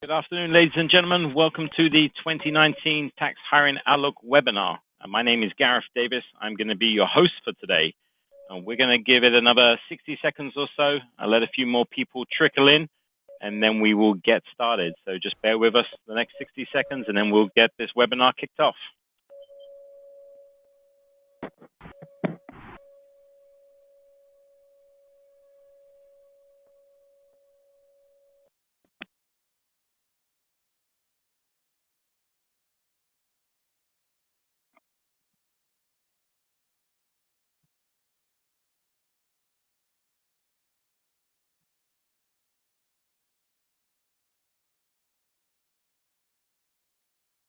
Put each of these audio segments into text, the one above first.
Good afternoon, ladies and gentlemen. Welcome to the 2019 Tax Hiring Outlook webinar. My name is Gareth Davis. I'm going to be your host for today. We're going to give it another 60 seconds or so. I'll let a few more people trickle in, and then we will get started. So just bear with us the next 60 seconds, and then we'll get this webinar kicked off.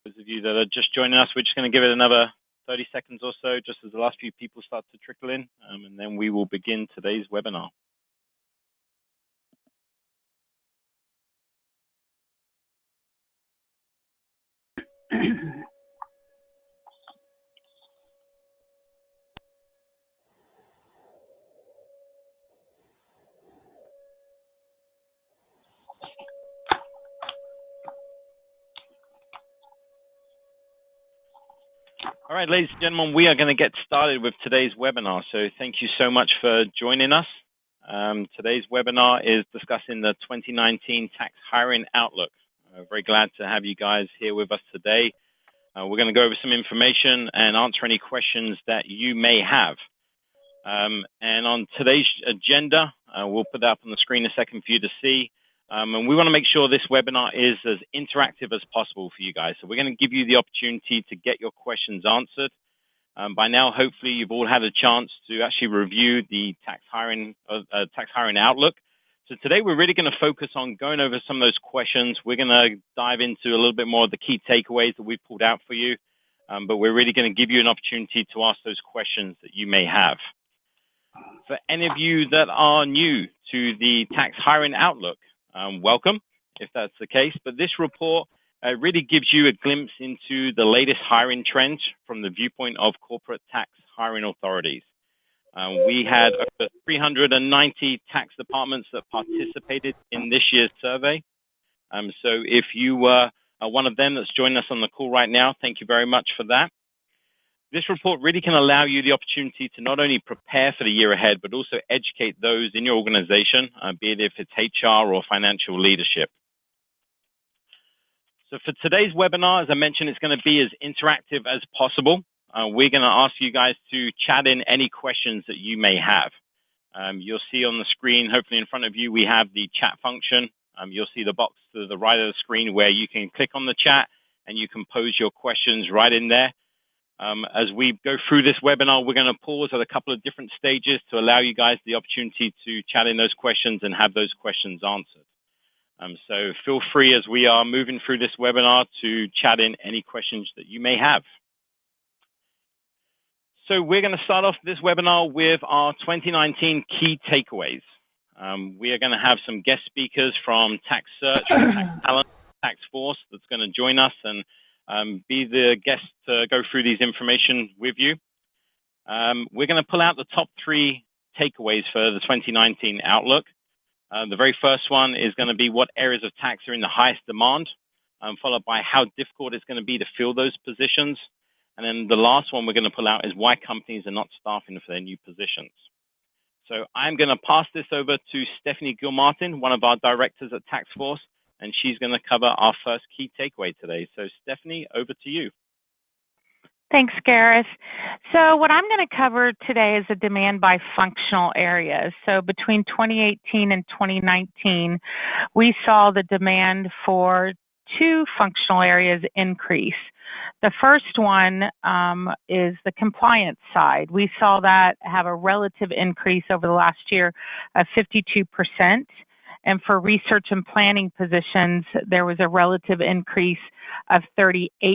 Those of you that are just joining us, we're just going to give it another 30 seconds or so, just as the last few people start to trickle in, and then we will begin today's webinar. All right, ladies and gentlemen, we are going to get started with today's webinar. So thank you so much for joining us. Today's webinar is discussing the 2019 Tax Hiring Outlook. Very glad to have you guys here with us today. We're going to go over some information and answer any questions that you may have. And on today's agenda, we'll put that up on the screen in a second for you to see. And we want to make sure this webinar is as interactive as possible for you guys. So we're going to give you the opportunity to get your questions answered. By now, hopefully, you've all had a chance to actually review the tax hiring outlook. So today, we're really going to focus on going over some of those questions. We're going to dive into a little bit more of the key takeaways that we've pulled out for you. But we're really going to give you an opportunity to ask those questions that you may have. For any of you that are new to the Tax Hiring Outlook, welcome, if that's the case. But this report really gives you a glimpse into the latest hiring trends from the viewpoint of corporate tax hiring authorities. We had over 390 tax departments that participated in this year's survey. So if you were one of them that's joining us on the call right now, thank you very much for that. This report really can allow you the opportunity to not only prepare for the year ahead, but also educate those in your organization, be it if it's HR or financial leadership. So for today's webinar, as I mentioned, it's going to be as interactive as possible. We're going to ask you guys to chat in any questions that you may have. You'll see on the screen, hopefully in front of you, we have the chat function. You'll see the box to the right of the screen where you can click on the chat and you can pose your questions right in there. As we go through this webinar, we're going to pause at a couple of different stages to allow you guys the opportunity to chat in those questions and have those questions answered. So feel free as we are moving through this webinar to chat in any questions that you may have. So we're going to start off this webinar with our 2019 key takeaways. We are going to have some guest speakers from Tax Search, TaxTalent, Tax Force that's going to join us and be the guest to go through these information with you. We're going to pull out the top 3 takeaways for the 2019 Outlook. The very first one is going to be what areas of tax are in the highest demand, followed by how difficult it's going to be to fill those positions. And then the last one we're going to pull out is why companies are not staffing for their new positions. So I'm going to pass this over to Stephanie Gilmartin, one of our directors at Tax Force, and she's going to cover our first key takeaway today. So Stephanie, over to you. Thanks, Gareth. So what I'm going to cover today is the demand by functional areas. So between 2018 and 2019, we saw the demand for 2 functional areas increase. The first one is the compliance side. We saw that have a relative increase over the last year of 52%. And for research and planning positions, there was a relative increase of 38%.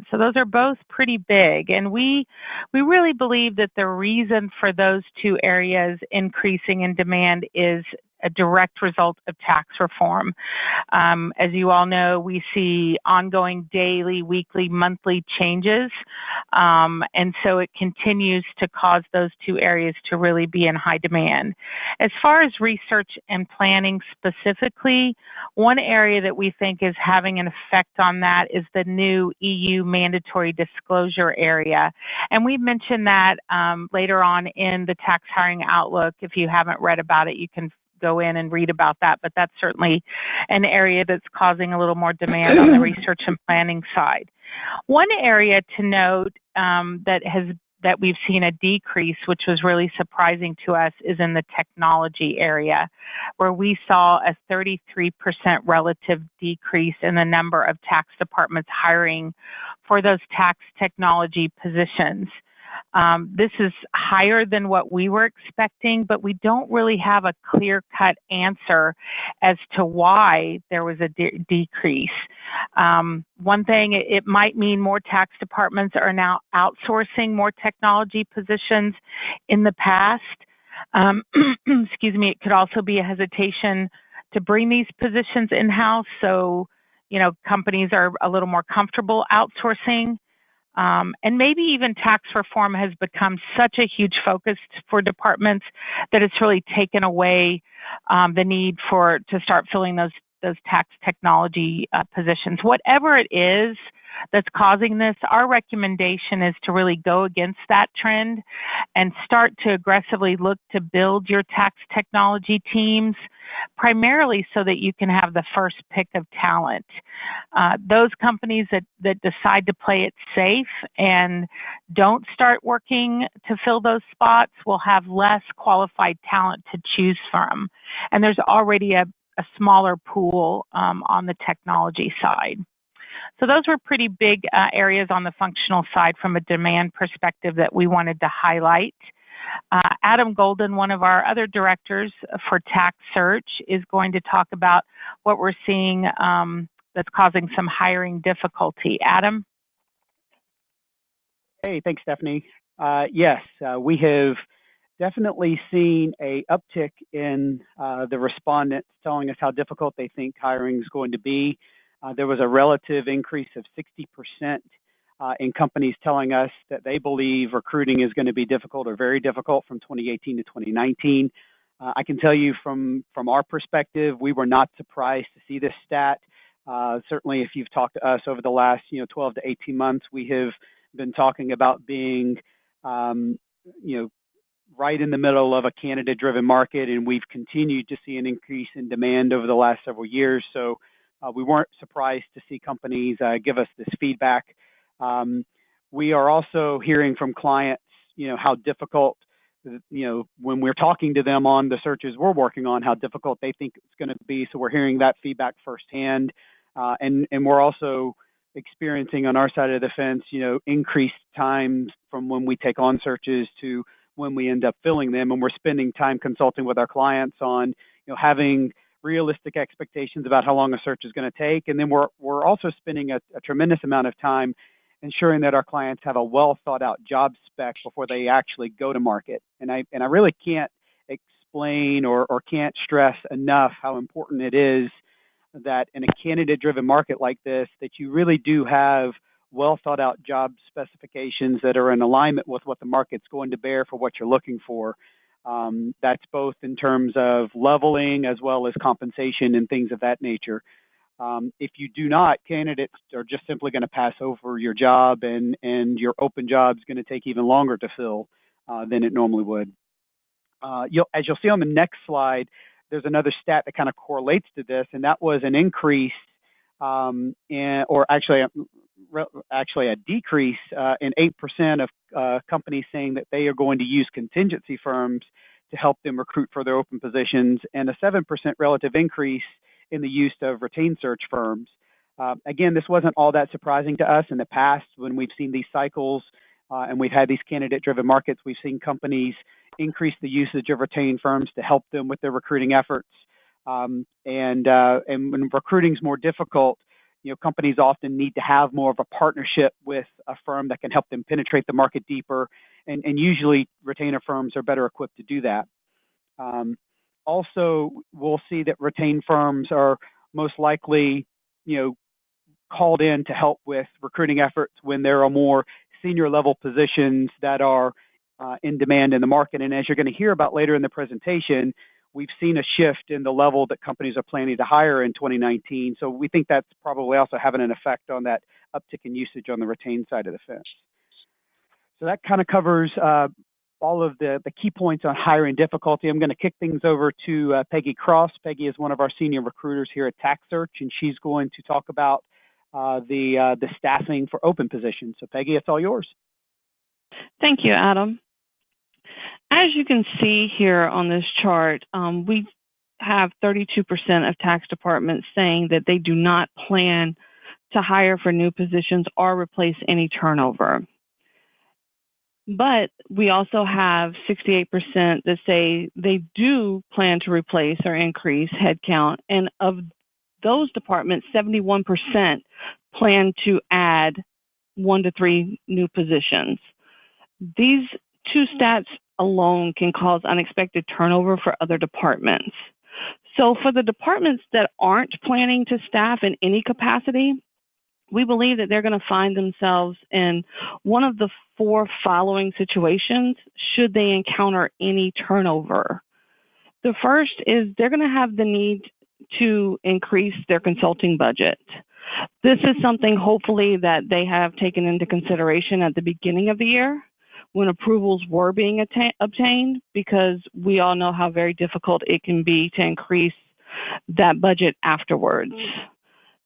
So those are both pretty big. And we really believe that the reason for those 2 areas increasing in demand is a direct result of tax reform. As you all know, we see ongoing daily, weekly, monthly changes, and so it continues to cause those two areas to really be in high demand. As far as research and planning specifically, one area that we think is having an effect on that is the new EU mandatory disclosure area. And we mentioned that later on in the Tax Hiring Outlook. If you haven't read about it, you can go in and read about that, but that's certainly an area that's causing a little more demand on the research and planning side. One area to note that we've seen a decrease, which was really surprising to us, is in the technology area, where we saw a 33% relative decrease in the number of tax departments hiring for those tax technology positions. This is higher than what we were expecting, but we don't really have a clear-cut answer as to why there was a decrease. One thing, it might mean more tax departments are now outsourcing more technology positions in the past. Excuse me, it could also be a hesitation to bring these positions in-house, so companies are a little more comfortable outsourcing. And maybe even tax reform has become such a huge focus for departments that it's really taken away the need to start filling those tax technology positions. Whatever it is that's causing this, our recommendation is to really go against that trend and start to aggressively look to build your tax technology teams, primarily so that you can have the first pick of talent. Those companies that decide to play it safe and don't start working to fill those spots will have less qualified talent to choose from. And there's already a smaller pool on the technology side. So those were pretty big areas on the functional side from a demand perspective that we wanted to highlight. Adam Golden, one of our other directors for tax search, is going to talk about what we're seeing that's causing some hiring difficulty. Adam? Hey, thanks, Stephanie. Yes, we have definitely seen a uptick in the respondents telling us how difficult they think hiring is going to be. There was a relative increase of 60% in companies telling us that they believe recruiting is going to be difficult or very difficult from 2018 to 2019. I can tell you from our perspective, we were not surprised to see this stat. Certainly, if you've talked to us over the last 12 to 18 months, we have been talking about being right in the middle of a candidate-driven market, and we've continued to see an increase in demand over the last several years. So we weren't surprised to see companies give us this feedback. We are also hearing from clients, how difficult, when we're talking to them on the searches we're working on, how difficult they think it's going to be. So we're hearing that feedback firsthand. And we're also experiencing on our side of the fence, increased times from when we take on searches to when we end up filling them. And we're spending time consulting with our clients on, having realistic expectations about how long a search is going to take. And then we're also spending a tremendous amount of time ensuring that our clients have a well thought out job spec before they actually go to market. And I really can't explain or can't stress enough how important it is that in a candidate driven market like this, that you really do have well thought out job specifications that are in alignment with what the market's going to bear for what you're looking for. That's both in terms of leveling as well as compensation and things of that nature. If you do not, candidates are just simply going to pass over your job, and your open job is going to take even longer to fill than it normally would. As you'll see on the next slide, there's another stat that kind of correlates to this, and that was an increase, or actually a decrease in 8% of companies saying that they are going to use contingency firms to help them recruit for their open positions, and a 7% relative increase in the use of retained search firms. Again, this wasn't all that surprising to us in the past when we've seen these cycles and we've had these candidate-driven markets. We've seen companies increase the usage of retained firms to help them with their recruiting efforts. And when recruiting is more difficult, companies often need to have more of a partnership with a firm that can help them penetrate the market deeper. And usually retainer firms are better equipped to do that. Also, we'll see that retained firms are most likely, called in to help with recruiting efforts when there are more senior level positions that are in demand in the market. And as you're going to hear about later in the presentation, we've seen a shift in the level that companies are planning to hire in 2019. So we think that's probably also having an effect on that uptick in usage on the retained side of the fence. So that kind of covers all of the key points on hiring difficulty. I'm going to kick things over to Peggy Cross. Peggy is one of our senior recruiters here at TaxSearch, and she's going to talk about the staffing for open positions. So Peggy, it's all yours. Thank you, Adam. As you can see here on this chart, we have 32% of tax departments saying that they do not plan to hire for new positions or replace any turnover. But we also have 68% that say they do plan to replace or increase headcount, and of those departments, 71% plan to add 1 to 3 new positions. These two stats alone can cause unexpected turnover for other departments. So for the departments that aren't planning to staff in any capacity, we believe that they're going to find themselves in one of the 4 following situations should they encounter any turnover. The first is they're going to have the need to increase their consulting budget. This is something hopefully that they have taken into consideration at the beginning of the year when approvals were being obtained, because we all know how very difficult it can be to increase that budget afterwards.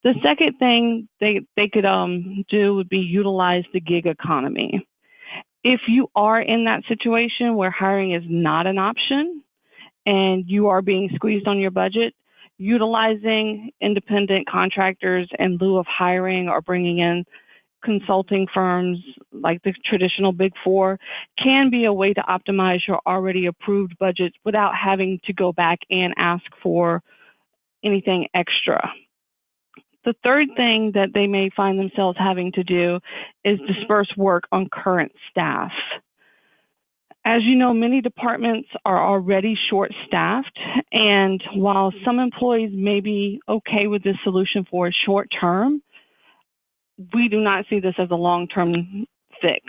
The second thing they could do would be utilize the gig economy. If you are in that situation where hiring is not an option and you are being squeezed on your budget, utilizing independent contractors in lieu of hiring or bringing in consulting firms like the traditional Big Four can be a way to optimize your already approved budget without having to go back and ask for anything extra. The third thing that they may find themselves having to do is disperse work on current staff. As you know, many departments are already short-staffed, and while some employees may be okay with this solution for a short term, we do not see this as a long-term fix.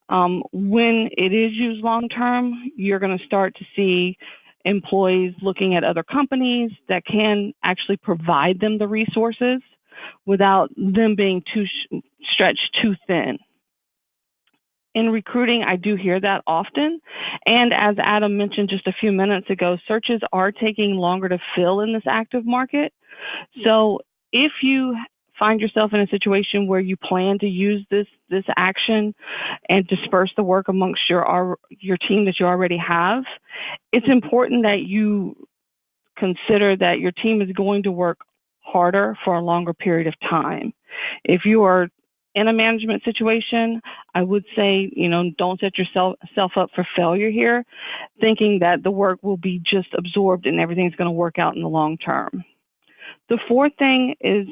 When it is used long-term, you're going to start to see employees looking at other companies that can actually provide them the resources without them being stretched too thin. In recruiting, I do hear that often. And as Adam mentioned just a few minutes ago, searches are taking longer to fill in this active market. So if you find yourself in a situation where you plan to use this action and disperse the work amongst your team that you already have, it's important that you consider that your team is going to work harder for a longer period of time. If you are in a management situation, I would say, don't set yourself up for failure here, thinking that the work will be just absorbed and everything's going to work out in the long term. The fourth thing is,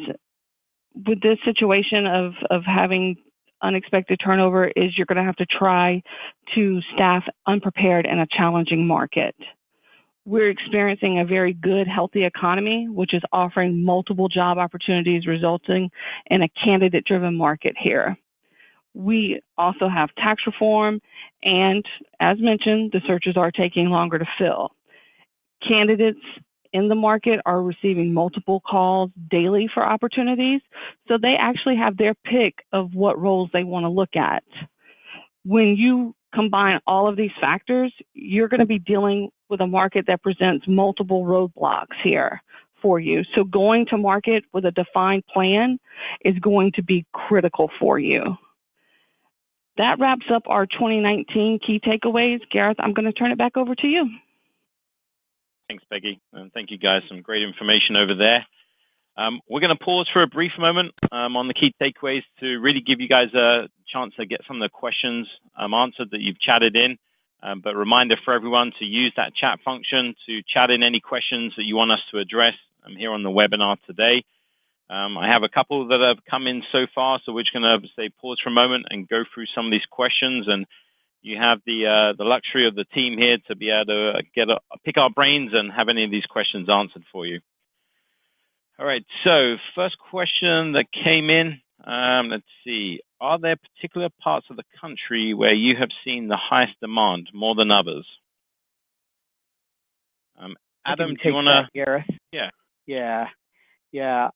with this situation of having unexpected turnover, is you're going to have to try to staff unprepared in a challenging market. We're experiencing a very good, healthy economy, which is offering multiple job opportunities, resulting in a candidate-driven market here. We also have tax reform, and as mentioned, the searches are taking longer to fill. Candidates in the market are receiving multiple calls daily for opportunities, so they actually have their pick of what roles they want to look at. When you combine all of these factors, you're going to be dealing with a market that presents multiple roadblocks here for you. So going to market with a defined plan is going to be critical for you. That wraps up our 2019 key takeaways. Gareth, I'm going to turn it back over to you. Thanks, Peggy, and thank you guys. Some great information over there. We're going to pause for a brief moment on the key takeaways to really give you guys a chance to get some of the questions answered that you've chatted in. But reminder for everyone to use that chat function to chat in any questions that you want us to address here on the webinar today. I have a couple that have come in so far, so we're just going to pause for a moment and go through some of these questions. And you have the luxury of the team here to be able to pick our brains and have any of these questions answered for you. All right, so first question that came in, let's see. Are there particular parts of the country where you have seen the highest demand more than others? Adam, do you want to? Gareth? Yeah. Yeah.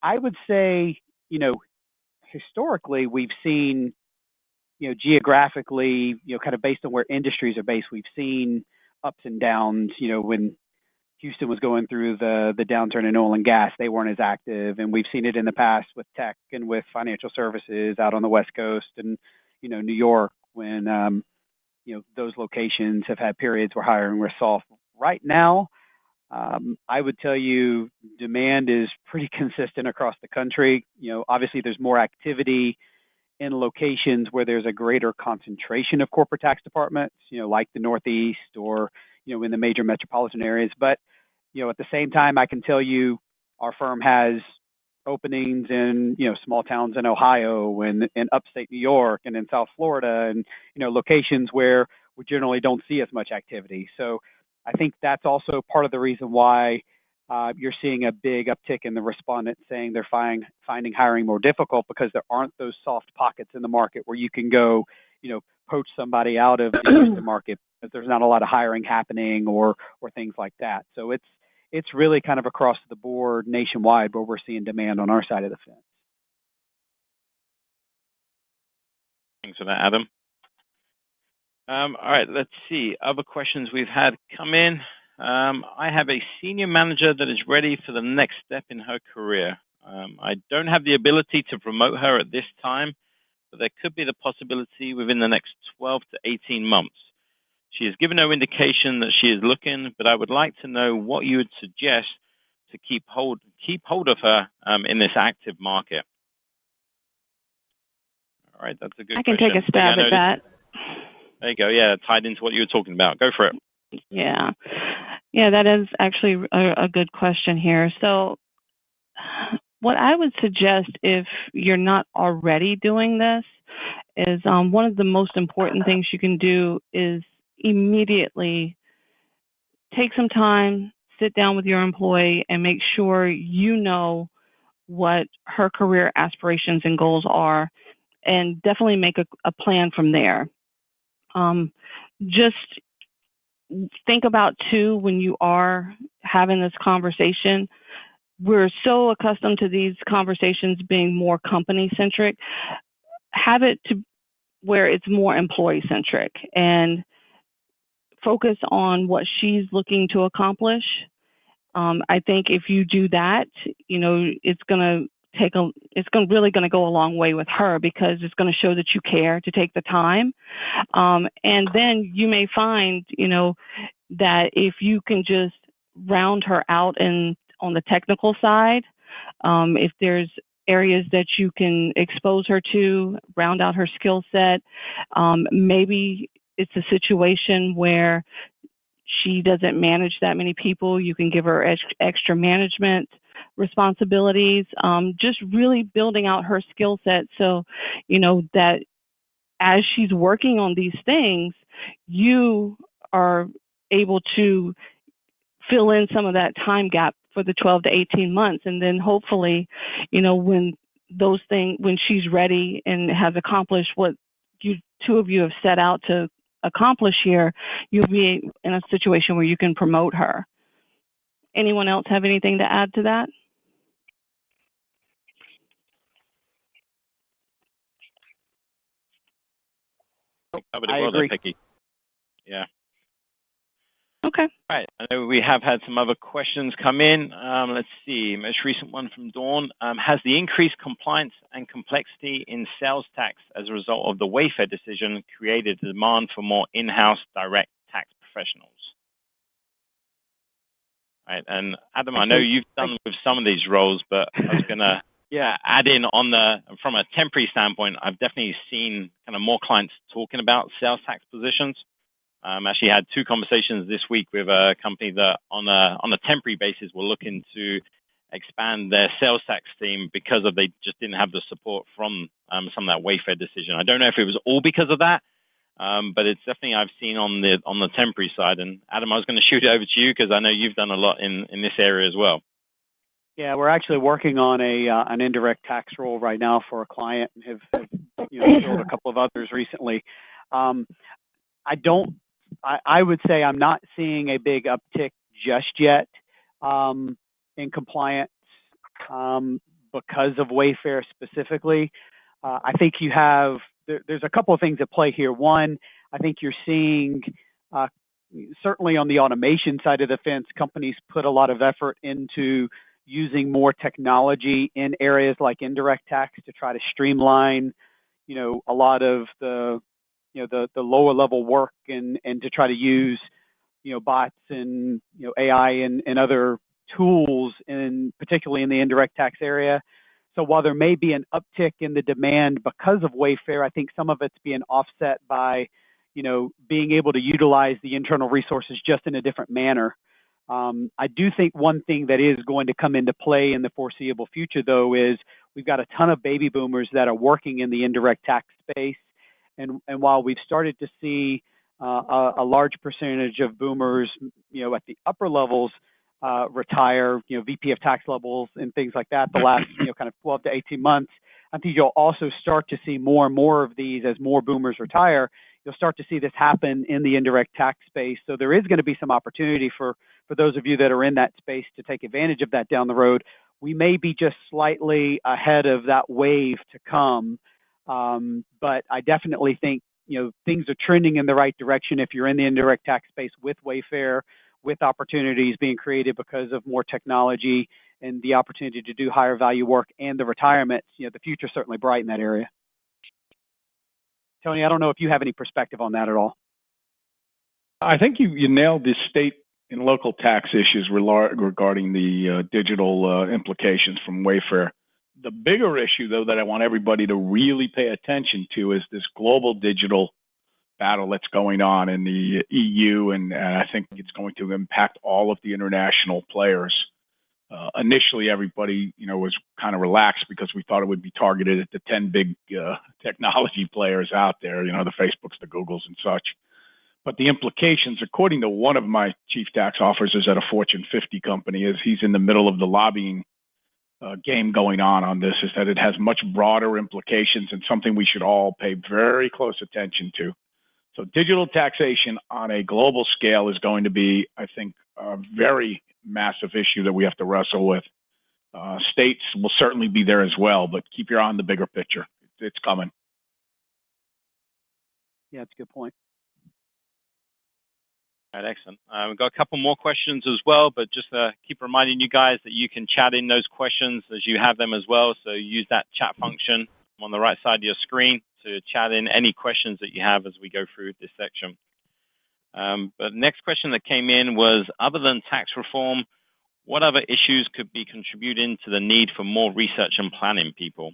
I would say, historically we've seen, geographically, kind of based on where industries are based, we've seen ups and downs. When Houston was going through the downturn in oil and gas, they weren't as active, and we've seen it in the past with tech and with financial services out on the West Coast and New York when those locations have had periods where hiring was soft. Right now, I would tell you demand is pretty consistent across the country. Obviously there's more activity in locations where there's a greater concentration of corporate tax departments, like the Northeast or, in the major metropolitan areas. But, at the same time, I can tell you our firm has openings in, small towns in Ohio and in upstate New York and in South Florida and, locations where we generally don't see as much activity. So I think that's also part of the reason why you're seeing a big uptick in the respondents saying they're finding hiring more difficult, because there aren't those soft pockets in the market where you can go, poach somebody out of the market because there's not a lot of hiring happening or things like that. So it's really kind of across the board nationwide where we're seeing demand on our side of the fence. Thanks for that, Adam. All right, let's see. Other questions we've had come in. I have a senior manager that is ready for the next step in her career. I don't have the ability to promote her at this time, but there could be the possibility within the next 12 to 18 months. She has given no indication that she is looking, but I would like to know what you would suggest to keep hold of her in this active market. All right, that's a good question. I can take a stab at that. There you go. Yeah, tied into what you were talking about. Go for it. Yeah, that is actually a good question here. So what I would suggest, if you're not already doing this, is one of the most important things you can do is immediately take some time, sit down with your employee, and make sure you know what her career aspirations and goals are, and definitely make a plan from there. Just think about, too, when you are having this conversation, we're so accustomed to these conversations being more company-centric. Have it to where it's more employee-centric, and focus on what she's looking to accomplish. I think if you do that, it's really going to go a long way with her, because it's going to show that you care to take the time. And then you may find, that if you can just round her out on the technical side, if there's areas that you can expose her to, round out her skill set, maybe it's a situation where she doesn't manage that many people. You can give her extra management responsibilities, just really building out her skill set so, that as she's working on these things, you are able to fill in some of that time gap for the 12 to 18 months. And then hopefully, when she's ready and has accomplished what two of you have set out to accomplish here, you'll be in a situation where you can promote her. Anyone else have anything to add to that? I agree. Becky. Yeah. Okay. All right. I know we have had some other questions come in. Let's see. Most recent one from Dawn. Has the increased compliance and complexity in sales tax as a result of the Wayfair decision created a demand for more in-house direct tax professionals? All right. And Adam, I know you've done with some of these roles, but I was going to add in from a temporary standpoint, I've definitely seen kind of more clients talking about sales tax positions. Actually had two conversations this week with a company that on a temporary basis were looking to expand their sales tax team because of they just didn't have the support from some of that Wayfair decision. I don't know if it was all because of that, but it's definitely I've seen on the temporary side. And Adam, I was going to shoot it over to you because I know you've done a lot in this area as well. Yeah, we're actually working on an indirect tax role right now for a client, and have filled a couple of others recently. I would say I'm not seeing a big uptick just yet in compliance because of Wayfair specifically. I think there's a couple of things at play here. One, I think you're seeing certainly on the automation side of the fence, companies put a lot of effort into using more technology in areas like indirect tax to try to streamline, a lot of the lower level work and to try to use, bots and, AI and other tools, particularly in the indirect tax area. So while there may be an uptick in the demand because of Wayfair, I think some of it's being offset by, being able to utilize the internal resources just in a different manner. I do think one thing that is going to come into play in the foreseeable future, though, is we've got a ton of baby boomers that are working in the indirect tax space. And while we've started to see a large percentage of boomers, at the upper levels retire, VP of tax levels and things like that, the last, kind of 12 to 18 months, I think you'll also start to see more and more of these as more boomers retire. You'll start to see this happen in the indirect tax space. So there is going to be some opportunity for those of you that are in that space to take advantage of that down the road. We may be just slightly ahead of that wave to come. But I definitely think, things are trending in the right direction if you're in the indirect tax space with Wayfair, with opportunities being created because of more technology and the opportunity to do higher value work and the retirements. The future's certainly bright in that area. Tony, I don't know if you have any perspective on that at all. I think you nailed the state and local tax issues regarding the digital implications from Wayfair. The bigger issue, though, that I want everybody to really pay attention to is this global digital battle that's going on in the EU, and I think it's going to impact all of the international players. Initially, everybody, was kind of relaxed because we thought it would be targeted at the 10 big technology players out there, the Facebooks, the Googles, and such. But the implications, according to one of my chief tax officers at a Fortune 50 company, is he's in the middle of the lobbying game going on this, is that it has much broader implications and something we should all pay very close attention to. So digital taxation on a global scale is going to be, I think, a very massive issue that we have to wrestle with. States will certainly be there as well, but keep your eye on the bigger picture. It's coming. Yeah, that's a good point. All right, excellent. We've got a couple more questions as well, but just keep reminding you guys that you can chat in those questions as you have them as well. So use that chat function on the right side of your screen to chat in any questions that you have as we go through this section. But next question that came in was, other than tax reform, what other issues could be contributing to the need for more research and planning people?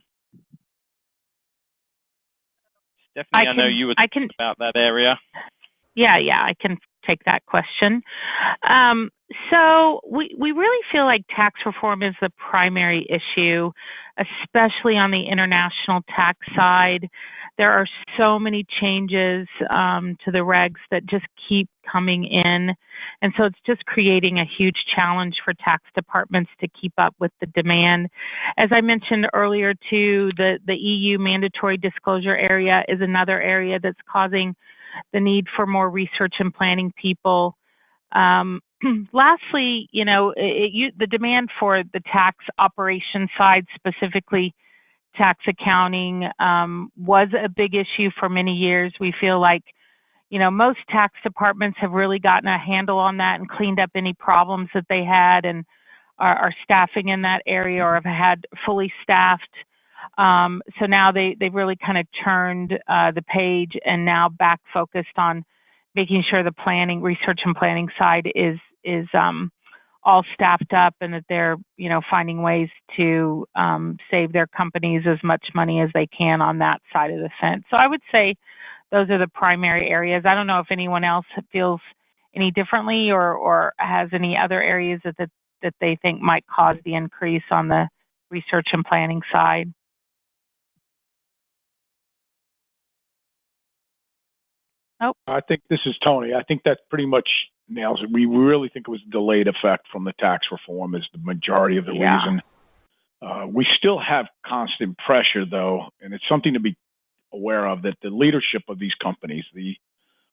Stephanie, I know you were talking about that area. Yeah, I can take that question. So we really feel like tax reform is the primary issue, especially on the international tax side. There are so many changes to the regs that just keep coming in. And so it's just creating a huge challenge for tax departments to keep up with the demand. As I mentioned earlier, too, the EU mandatory disclosure area is another area that's causing the need for more research and planning people. Lastly, the demand for the tax operation side, specifically tax accounting, was a big issue for many years. We feel like, most tax departments have really gotten a handle on that and cleaned up any problems that they had and are staffing in that area or have had fully staffed. So now they've really kind of turned the page and now back focused on making sure the research and planning side is all staffed up and that they're, finding ways to save their companies as much money as they can on that side of the fence. So I would say those are the primary areas. I don't know if anyone else feels any differently or has any other areas that that they think might cause the increase on the research and planning side. Nope. I think this is Tony. I think that pretty much nails it. We really think it was a delayed effect from the tax reform is the majority of the reason. We still have constant pressure, though, and it's something to be aware of, that the leadership of these companies, the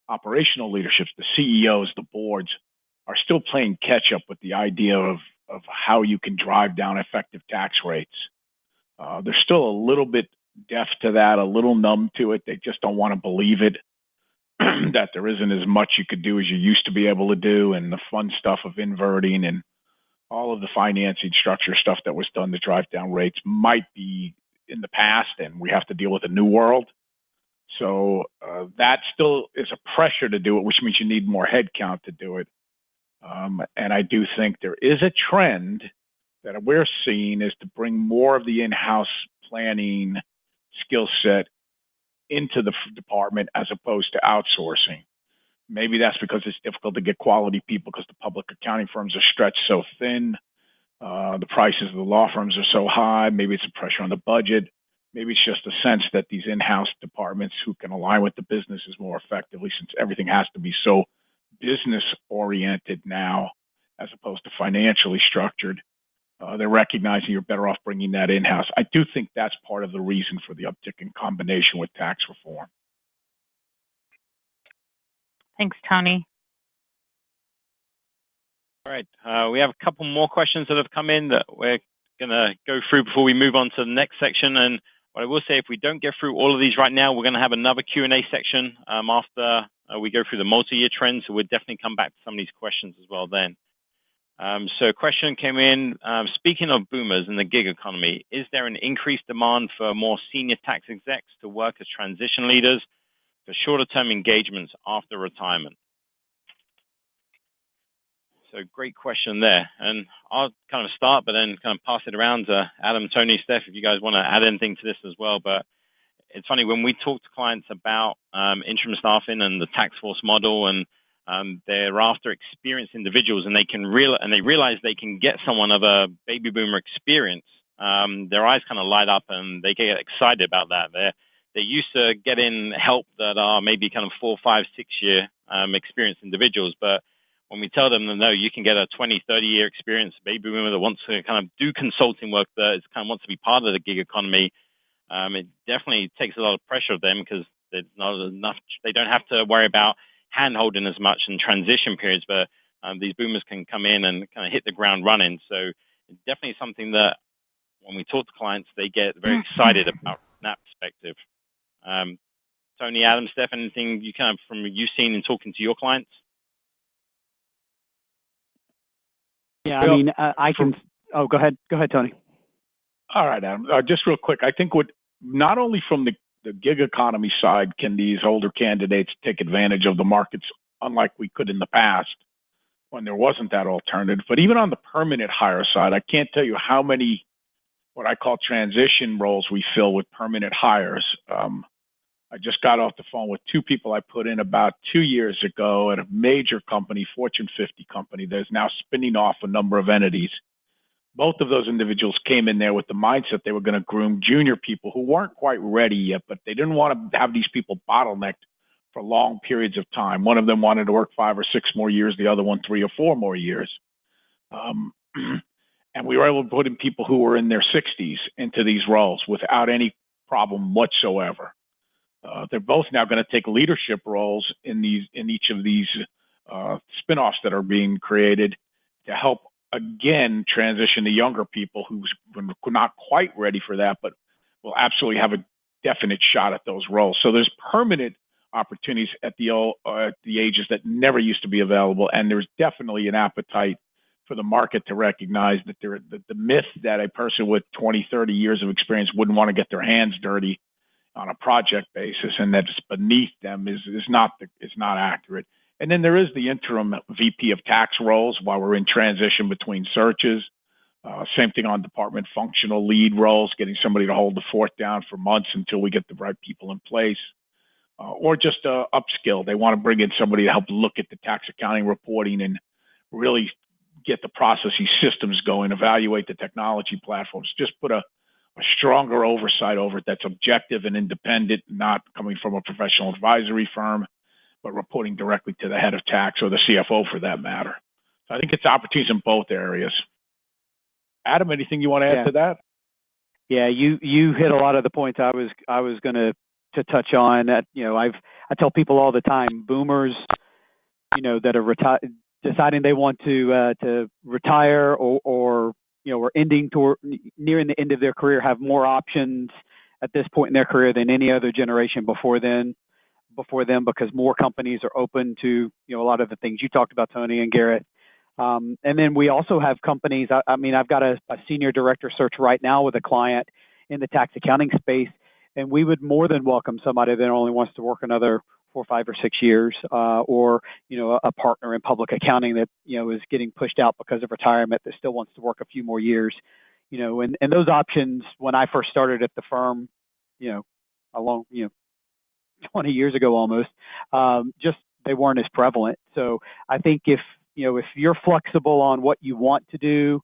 operational leaderships, the CEOs, the boards, are still playing catch up with the idea of how you can drive down effective tax rates. They're still a little bit deaf to that, a little numb to it. They just don't want to believe it, that there isn't as much you could do as you used to be able to do, and the fun stuff of inverting and all of the financing structure stuff that was done to drive down rates might be in the past, and we have to deal with a new world. So that still is a pressure to do it, which means you need more headcount to do it. And I do think there is a trend that we're seeing is to bring more of the in-house planning skill set into the department as opposed to outsourcing. Maybe that's because it's difficult to get quality people because the public accounting firms are stretched so thin. The prices of the law firms are so high. Maybe it's a pressure on the budget. Maybe it's just a sense that these in-house departments who can align with the businesses more effectively, since everything has to be so business-oriented now as opposed to financially structured. They're recognizing you're better off bringing that in-house. I do think that's part of the reason for the uptick in combination with tax reform. Thanks, Tony. All right. We have a couple more questions that have come in that we're going to go through before we move on to the next section. And what I will say, if we don't get through all of these right now, we're going to have another Q&A section after we go through the multi-year trends. So we'll definitely come back to some of these questions as well then. So a question came in, speaking of boomers and the gig economy, is there an increased demand for more senior tax execs to work as transition leaders for shorter term engagements after retirement? So great question there. And I'll kind of start, but then kind of pass it around to Adam, Tony, Steph, if you guys want to add anything to this as well. But it's funny, when we talk to clients about interim staffing and the tax force model, and they're after experienced individuals, and they realize they can get someone of a baby boomer experience, their eyes kind of light up and they get excited about that. They're used to getting help that are maybe kind of 4, 5, 6 year experienced individuals, but when we tell them that no, you can get a 20, 30-year experienced baby boomer that wants to kind of do consulting work, that is kind of wants to be part of the gig economy, it definitely takes a lot of pressure of them, because there's not enough. They don't have to worry about hand-holding as much in transition periods, but these boomers can come in and kind of hit the ground running. So it's definitely something that when we talk to clients, they get very excited about from that perspective. Tony, Adam, Steph, anything you kind of from you've seen in talking to your clients? Yeah, I mean, I can. Oh, go ahead, Tony. All right, Adam. Just real quick, I think what not only from the gig economy side can these older candidates take advantage of the markets unlike we could in the past when there wasn't that alternative, but even on the permanent hire side, I can't tell you how many what I call transition roles we fill with permanent hires. I just got off the phone with 2 people I put in about 2 years ago at a major company, Fortune 50 company, that's now spinning off a number of entities. Both of those individuals came in there with the mindset they were going to groom junior people who weren't quite ready yet, but they didn't want to have these people bottlenecked for long periods of time. One of them wanted to work 5 or 6 more years, the other one 3 or 4 more years. And we were able to put in people who were in their 60s into these roles without any problem whatsoever. They're both now going to take leadership roles in each of these spinoffs that are being created to help, again, transition the younger people who's not quite ready for that, but will absolutely have a definite shot at those roles. So there's permanent opportunities at the ages that never used to be available, and there's definitely an appetite for the market to recognize that the myth that a person with 20, 30 years of experience wouldn't want to get their hands dirty on a project basis and that it's beneath them is not accurate. And then there is the interim VP of tax roles while we're in transition between searches. Same thing on department functional lead roles, getting somebody to hold the fort down for months until we get the right people in place. Or just upskill. They want to bring in somebody to help look at the tax accounting reporting and really get the processes, systems going, evaluate the technology platforms, just put a stronger oversight over it that's objective and independent, not coming from a professional advisory firm, but reporting directly to the head of tax or the CFO for that matter. So I think it's opportunities in both areas. Adam, anything you want to add to that? Yeah, you hit a lot of the points I was going to touch on. I tell people all the time, boomers, that are deciding they want to retire or are nearing the end of their career, have more options at this point in their career than any other generation before them, because more companies are open to a lot of the things you talked about, Tony and Garrett. And then we also have companies. I've got a senior director search right now with a client in the tax accounting space, and we would more than welcome somebody that only wants to work another 4, 5, or 6 years, or a partner in public accounting that is getting pushed out because of retirement that still wants to work a few more years. And those options, when I first started at the firm, along 20 years ago almost, just they weren't as prevalent. So I think if you're flexible on what you want to do,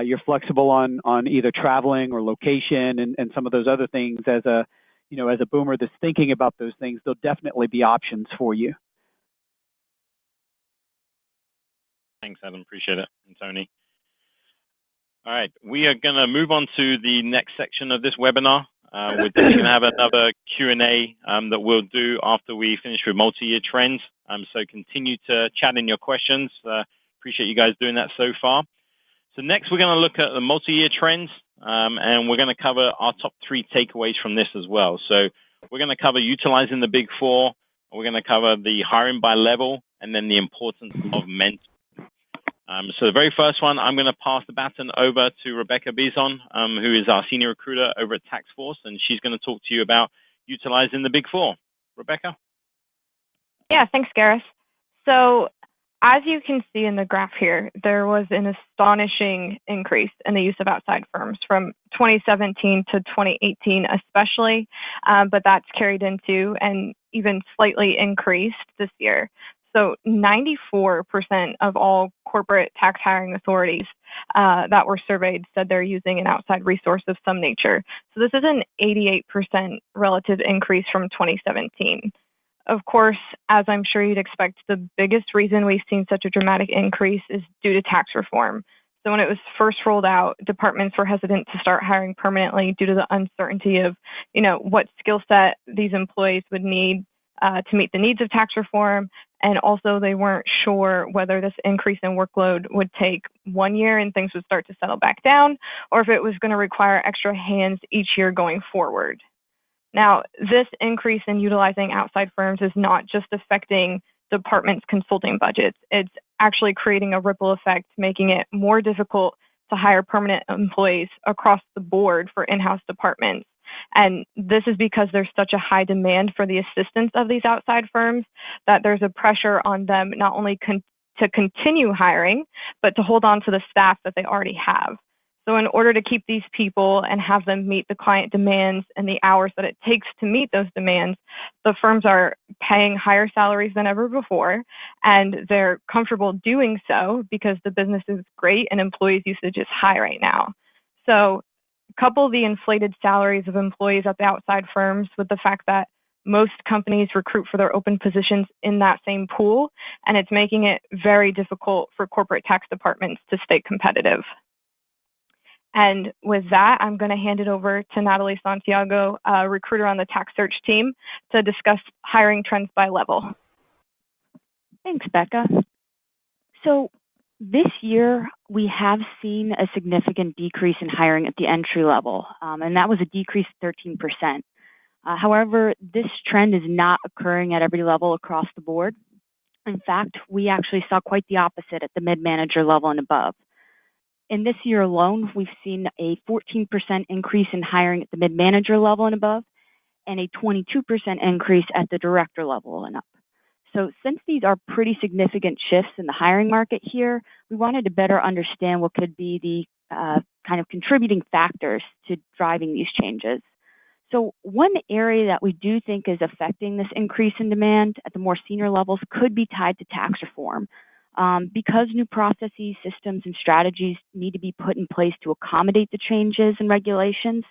you're flexible on either traveling or location and some of those other things, as a boomer that's thinking about those things, there'll definitely be options for you. Thanks, Adam. Appreciate it. And Tony. All right, we are going to move on to the next section of this webinar. We're going to have another Q&A that we'll do after we finish with multi-year trends. So continue to chat in your questions. Appreciate you guys doing that so far. So next, we're going to look at the multi-year trends, and we're going to cover our top 3 takeaways from this as well. So we're going to cover utilizing the Big Four. We're going to cover the hiring by level, and then the importance of mentoring. So the very first one, I'm going to pass the baton over to Rebecca Bison, who is our senior recruiter over at TaxForce, and she's going to talk to you about utilizing the Big Four. Rebecca? Yeah, thanks, Gareth. So as you can see in the graph here, there was an astonishing increase in the use of outside firms from 2017 to 2018 especially, but that's carried into and even slightly increased this year. So 94% of all corporate tax hiring authorities that were surveyed said they're using an outside resource of some nature. So this is an 88% relative increase from 2017. Of course, as I'm sure you'd expect, the biggest reason we've seen such a dramatic increase is due to tax reform. So when it was first rolled out, departments were hesitant to start hiring permanently due to the uncertainty of, what skill set these employees would need to meet the needs of tax reform. And also they weren't sure whether this increase in workload would take 1 year and things would start to settle back down, or if it was going to require extra hands each year going forward. Now, this increase in utilizing outside firms is not just affecting departments' consulting budgets. It's actually creating a ripple effect, making it more difficult to hire permanent employees across the board for in-house departments. And this is because there's such a high demand for the assistance of these outside firms that there's a pressure on them not only to continue hiring, but to hold on to the staff that they already have. So in order to keep these people and have them meet the client demands and the hours that it takes to meet those demands, the firms are paying higher salaries than ever before, and they're comfortable doing so because the business is great and employees' usage is high right now. So couple the inflated salaries of employees at the outside firms with the fact that most companies recruit for their open positions in that same pool, and it's making it very difficult for corporate tax departments to stay competitive. And with that, I'm going to hand it over to Natalie Santiago, a recruiter on the tax search team, to discuss hiring trends by level. Thanks, Becca. So this year, we have seen a significant decrease in hiring at the entry level, and that was a decrease of 13%. However, this trend is not occurring at every level across the board. In fact, we actually saw quite the opposite at the mid-manager level and above. In this year alone, we've seen a 14% increase in hiring at the mid-manager level and above, and a 22% increase at the director level and up. So since these are pretty significant shifts in the hiring market here, we wanted to better understand what could be the kind of contributing factors to driving these changes. So one area that we do think is affecting this increase in demand at the more senior levels could be tied to tax reform. Because new processes, systems, and strategies need to be put in place to accommodate the changes in regulations,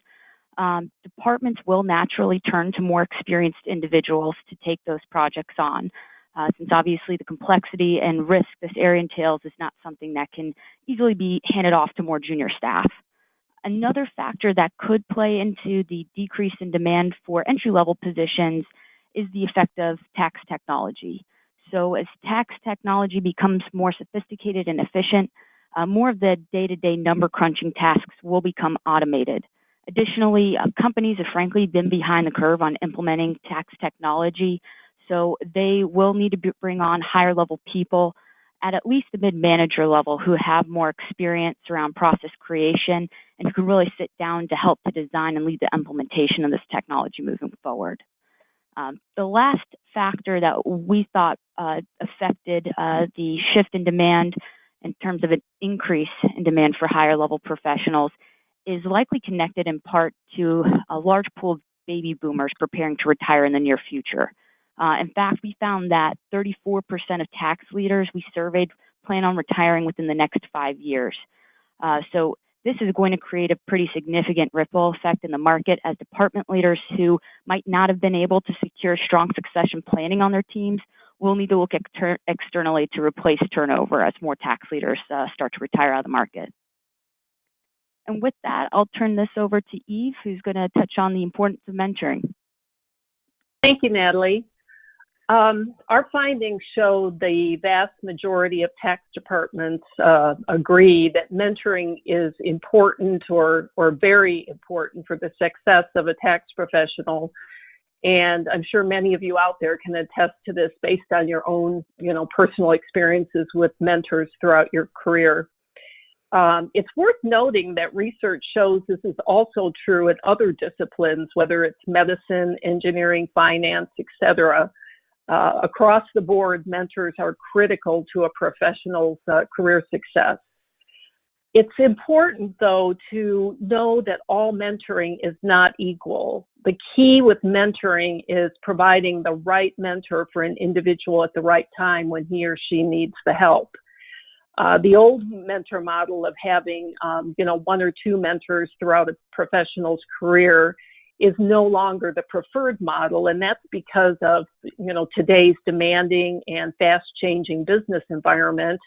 departments will naturally turn to more experienced individuals to take those projects on, since obviously the complexity and risk this area entails is not something that can easily be handed off to more junior staff. Another factor that could play into the decrease in demand for entry-level positions is the effect of tax technology. So as tax technology becomes more sophisticated and efficient, more of the day-to-day number crunching tasks will become automated. Additionally, companies have frankly been behind the curve on implementing tax technology, so they will need to bring on higher level people at least the mid-manager level who have more experience around process creation and who can really sit down to help to design and lead the implementation of this technology moving forward. The last factor that we thought affected the shift in demand in terms of an increase in demand for higher level professionals is likely connected in part to a large pool of baby boomers preparing to retire in the near future. In fact, we found that 34% of tax leaders we surveyed plan on retiring within the next 5 years. So this is going to create a pretty significant ripple effect in the market as department leaders who might not have been able to secure strong succession planning on their teams will need to look externally to replace turnover as more tax leaders start to retire out of the market. And with that, I'll turn this over to Eve, who's going to touch on the importance of mentoring. Thank you, Natalie. Our findings show the vast majority of tax departments agree that mentoring is important or very important for the success of a tax professional. And I'm sure many of you out there can attest to this based on your own, personal experiences with mentors throughout your career. It's worth noting that research shows this is also true in other disciplines, whether it's medicine, engineering, finance, etc. Across the board, mentors are critical to a professional's career success. It's important, though, to know that all mentoring is not equal. The key with mentoring is providing the right mentor for an individual at the right time when he or she needs the help. The old mentor model of having, one or two mentors throughout a professional's career is no longer the preferred model, and that's because of, today's demanding and fast-changing business environment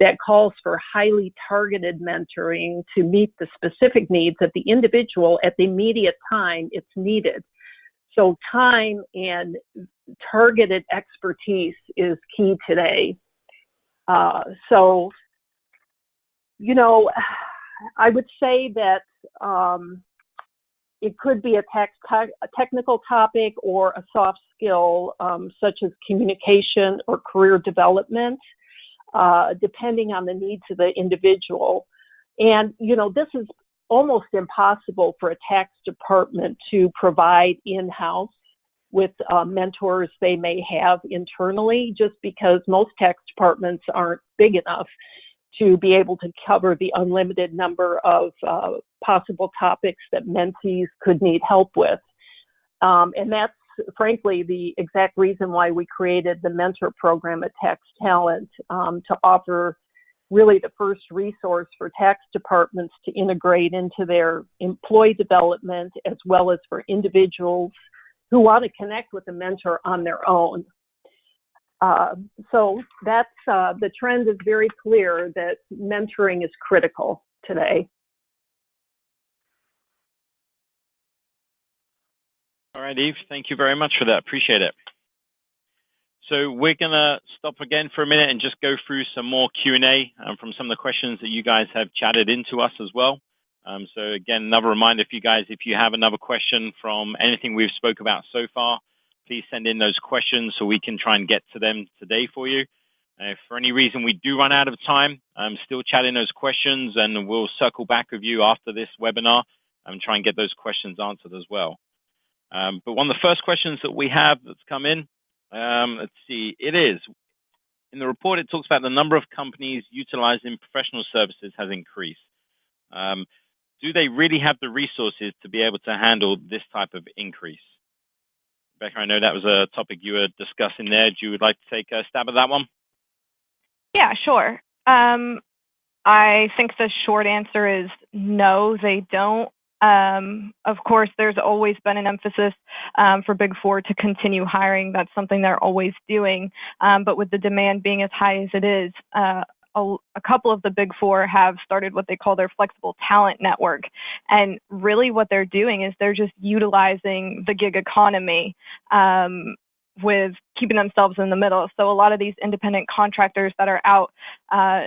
that calls for highly targeted mentoring to meet the specific needs of the individual at the immediate time it's needed. So time and targeted expertise is key today. I would say that it could be a technical topic or a soft skill, such as communication or career development, depending on the needs of the individual. And, this is almost impossible for a tax department to provide in-house with mentors they may have internally, just because most tax departments aren't big enough to be able to cover the unlimited number of possible topics that mentees could need help with. And that's frankly the exact reason why we created the mentor program at TaxTalent, to offer really the first resource for tax departments to integrate into their employee development, as well as for individuals who want to connect with a mentor on their own. So that's the trend is very clear that mentoring is critical today. All right, Eve, thank you very much for that. Appreciate it. So we're going to stop again for a minute and just go through some more Q&A from some of the questions that you guys have chatted into us as well. So again, another reminder for you guys, if you have another question from anything we've spoke about so far, please send in those questions so we can try and get to them today for you. If for any reason we do run out of time, I'm still chatting those questions, and we'll circle back with you after this webinar and try and get those questions answered as well. But one of the first questions that we have that's come in, let's see, it is, in the report it talks about the number of companies utilizing professional services has increased. Do they really have the resources to be able to handle this type of increase? Rebecca, I know that was a topic you were discussing there. Do you would like to take a stab at that one? Yeah, sure. I think the short answer is no, they don't. Of course, there's always been an emphasis for Big Four to continue hiring. That's something they're always doing. But with the demand being as high as it is, a couple of the Big Four have started what they call their flexible talent network. And really what they're doing is they're just utilizing the gig economy with keeping themselves in the middle. So a lot of these independent contractors that are out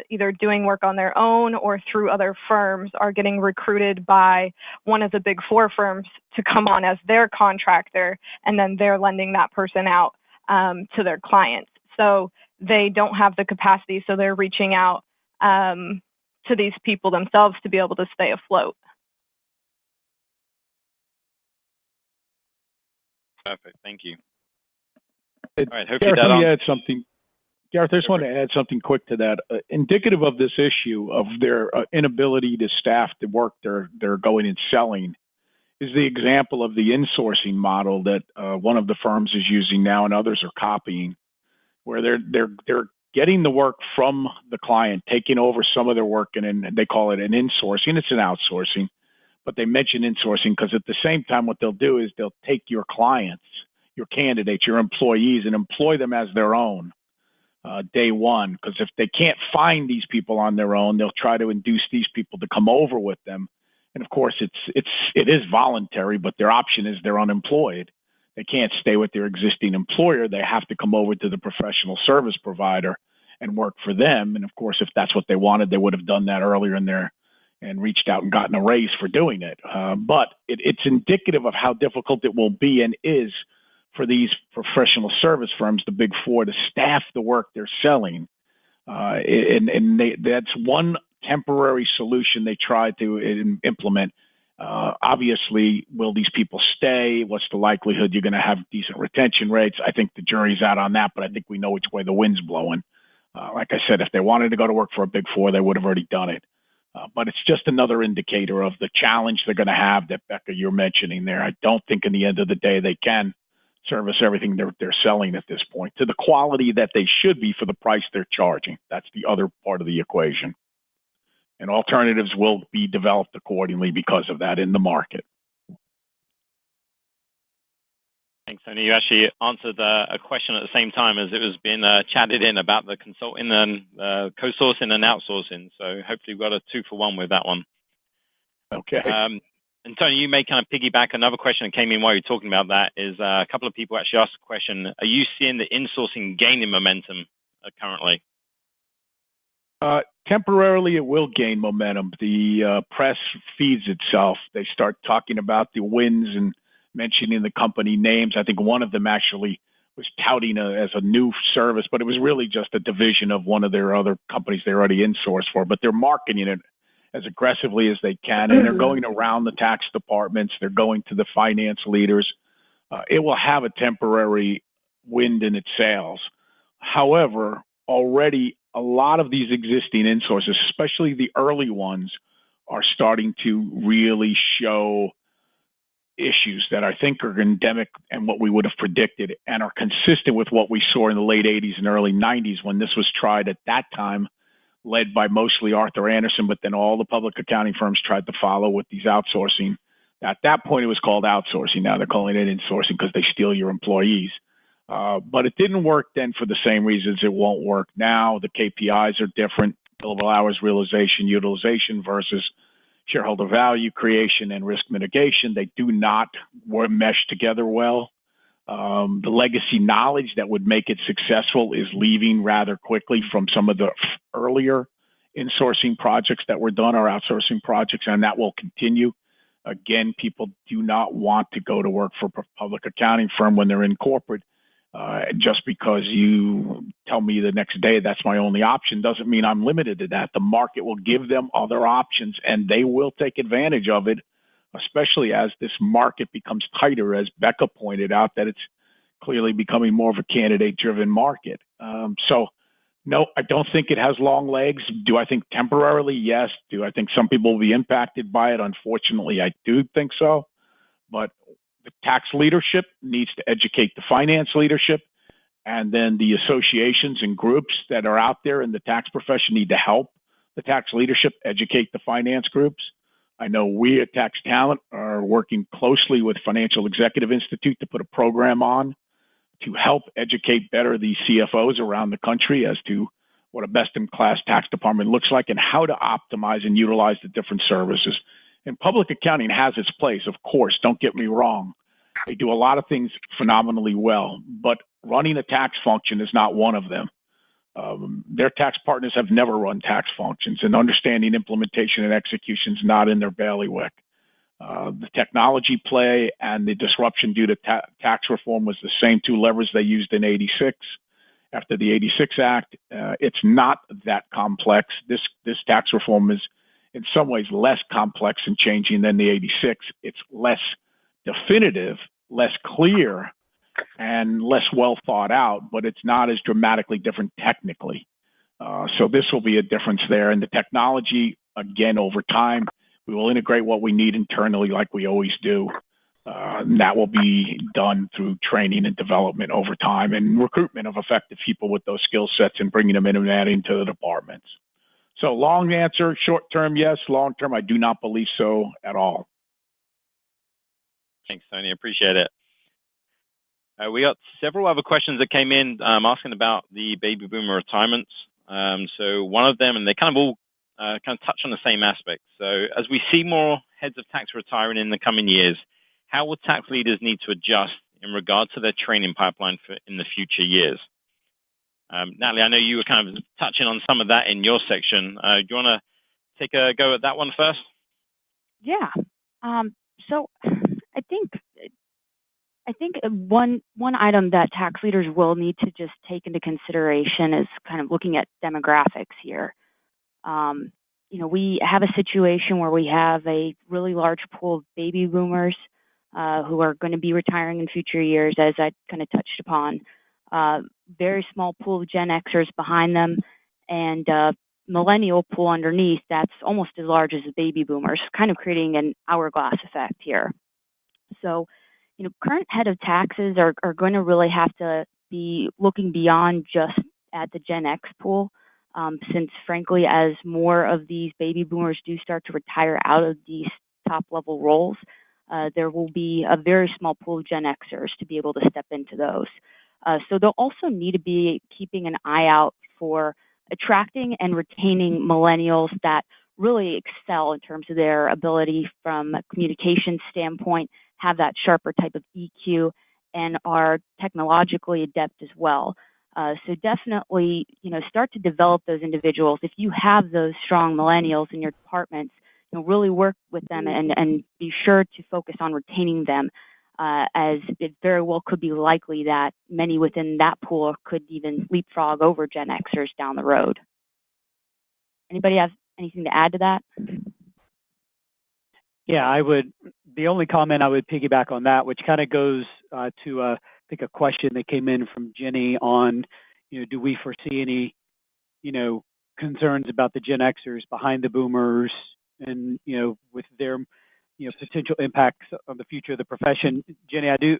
either doing work on their own or through other firms are getting recruited by one of the Big Four firms to come on as their contractor, and then they're lending that person out to their clients. So they don't have the capacity, so they're reaching out to these people themselves to be able to stay afloat. Perfect. Thank you. All right, hopefully Gareth, let me add something. Gareth, I just want to add something quick to that. Indicative of this issue of their inability to staff the work they're going and selling is the example of the insourcing model that one of the firms is using now and others are copying, where they're getting the work from the client, taking over some of their work, and then they call it an insourcing. It's an outsourcing, but they mention insourcing because at the same time what they'll do is they'll take your clients, your candidates, your employees, and employ them as their own day one. Because if they can't find these people on their own, they'll try to induce these people to come over with them. And of course, it is voluntary, but their option is they're unemployed. They can't stay with their existing employer. They have to come over to the professional service provider and work for them. And of course, if that's what they wanted, they would have done that earlier in their and reached out and gotten a raise for doing it. But it's indicative of how difficult it will be and is for these professional service firms, the Big Four, to staff the work they're selling. That's one temporary solution they try to implement. Obviously, will these people stay? What's the likelihood you're going to have decent retention rates? I think the jury's out on that, but I think we know which way the wind's blowing. Like I said, if they wanted to go to work for a Big Four, they would have already done it. But it's just another indicator of the challenge they're going to have that, Becca, you're mentioning there. I don't think in the end of the day they can service everything they're selling at this point to the quality that they should be for the price they're charging. That's the other part of the equation. And alternatives will be developed accordingly because of that in the market. Thanks, Tony. You actually answered a question at the same time as it was being chatted in about the consulting and co-sourcing and outsourcing. So hopefully we've got a 2-for-1 with that one. Okay. And Tony, you may kind of piggyback another question that came in while you're talking about that is a couple of people actually asked the question, are you seeing the insourcing gaining momentum currently? Temporarily, it will gain momentum. The press feeds itself. They start talking about the wins and mentioning the company names. I think one of them actually was touting as a new service, but it was really just a division of one of their other companies they already insourced for. But they're marketing it as aggressively as they can, and they're going around the tax departments. They're going to the finance leaders. It will have a temporary wind in its sails. However, already a lot of these existing insources, especially the early ones, are starting to really show issues that I think are endemic and what we would have predicted and are consistent with what we saw in the late 80s and early 90s when this was tried at that time, led by mostly Arthur Andersen, but then all the public accounting firms tried to follow with these outsourcing. At that point, it was called outsourcing. Now they're calling it insourcing because they steal your employees. But it didn't work then for the same reasons it won't work now. The KPIs are different, billable hours realization, utilization versus shareholder value creation and risk mitigation. They do not mesh together well. The legacy knowledge that would make it successful is leaving rather quickly from some of the earlier insourcing projects that were done or outsourcing projects, and that will continue. Again, people do not want to go to work for a public accounting firm when they're in corporate. Just because you tell me the next day that's my only option doesn't mean I'm limited to that. The market will give them other options, and they will take advantage of it, especially as this market becomes tighter, as Becca pointed out, that it's clearly becoming more of a candidate-driven market. So, no, I don't think it has long legs. Do I think temporarily? Yes. Do I think some people will be impacted by it? Unfortunately, I do think so. But the tax leadership needs to educate the finance leadership, And then the associations and groups that are out there in the tax profession need to help the tax leadership educate the finance groups. I know we at TaxTalent are working closely with Financial Executive Institute to put a program on to help educate better these CFOs around the country as to what a best-in-class tax department looks like and how to optimize and utilize the different services. And public accounting has its place, of course, don't get me wrong. They do a lot of things phenomenally well, but running a tax function is not one of them. Their tax partners have never run tax functions, and understanding implementation and execution is not in their bailiwick. The technology play and the disruption due to tax reform was the same two levers they used in '86. After the '86 Act, it's not that complex. This tax reform is in some ways less complex and changing than the '86. It's less definitive, less clear, and less well thought out, but it's not as dramatically different technically. So this will be a difference there. And the technology, again, over time, we will integrate what we need internally like we always do. And that will be done through training and development over time and recruitment of effective people with those skill sets and bringing them in and adding to the departments. So long answer, short term, yes. Long term, I do not believe so at all. Thanks, Tony. Appreciate it. We got several other questions that came in asking about the baby boomer retirements. So one of them, and they kind of all touch on the same aspect. So as we see more heads of tax retiring in the coming years, how will tax leaders need to adjust in regard to their training pipeline in the future years? Natalie, I know you were kind of touching on some of that in your section. Do you want to take a go at that one first? Yeah. So I think one item that tax leaders will need to just take into consideration is kind of looking at demographics here. We have a situation where we have a really large pool of baby boomers who are going to be retiring in future years, as I kind of touched upon. Very small pool of Gen Xers behind them, and millennial pool underneath that's almost as large as the baby boomers, kind of creating an hourglass effect here. So, current head of taxes are going to really have to be looking beyond just at the Gen X pool, since frankly, as more of these baby boomers do start to retire out of these top level roles, there will be a very small pool of Gen Xers to be able to step into those. So they'll also need to be keeping an eye out for attracting and retaining millennials that really excel in terms of their ability from a communication standpoint, have that sharper type of EQ, and are technologically adept as well. So definitely, start to develop those individuals. If you have those strong millennials in your departments, really work with them and be sure to focus on retaining them, as it very well could be likely that many within that pool could even leapfrog over Gen Xers down the road. Anybody have anything to add to that? Yeah, I would. The only comment I would piggyback on that, which kind of goes to I think a question that came in from Jenny on, do we foresee any, concerns about the Gen Xers behind the boomers and with their potential impacts on the future of the profession. Jenny, I do,